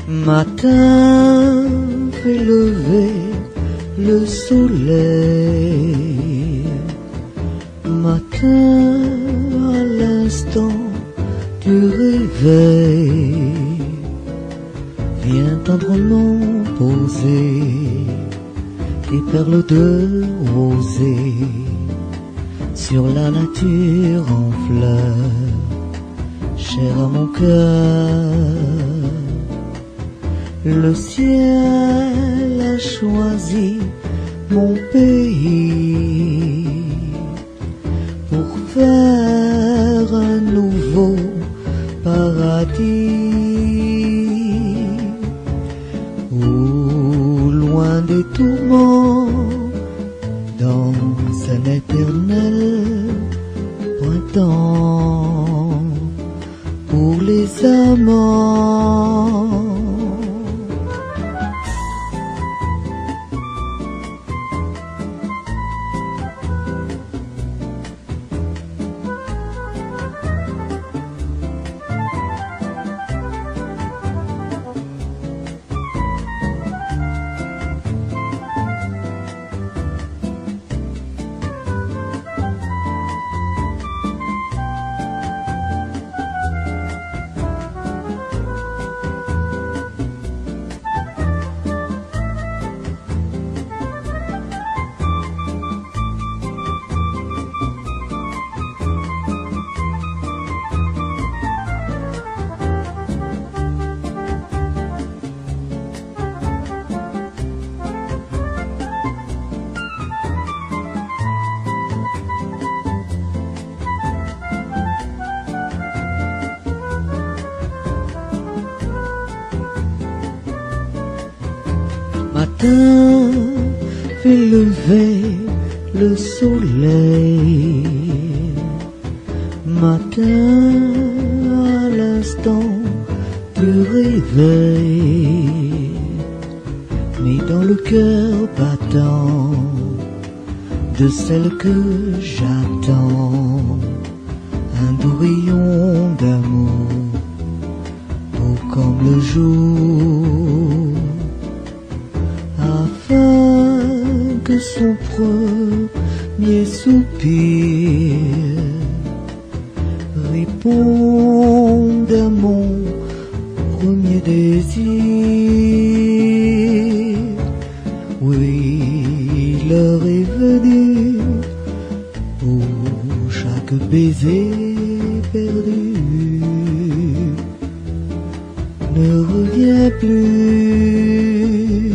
Matin fait lever le soleil, matin à l'instant du réveil, vient tendrement poser des perles de rosée sur la nature en fleurs, chère à mon cœur. Le ciel a choisi mon pays pour faire un nouveau paradis, où loin des tourments, dans un éternel printemps, pour les amants. Matin fait lever le soleil, matin à l'instant du réveil, mis dans le cœur battant de celle que j'attends, un doux rayon d'amour, beau comme le jour, afin que son premier soupir réponde à mon premier désir. Oui, l'heure est venue où chaque baiser perdu ne revient plus.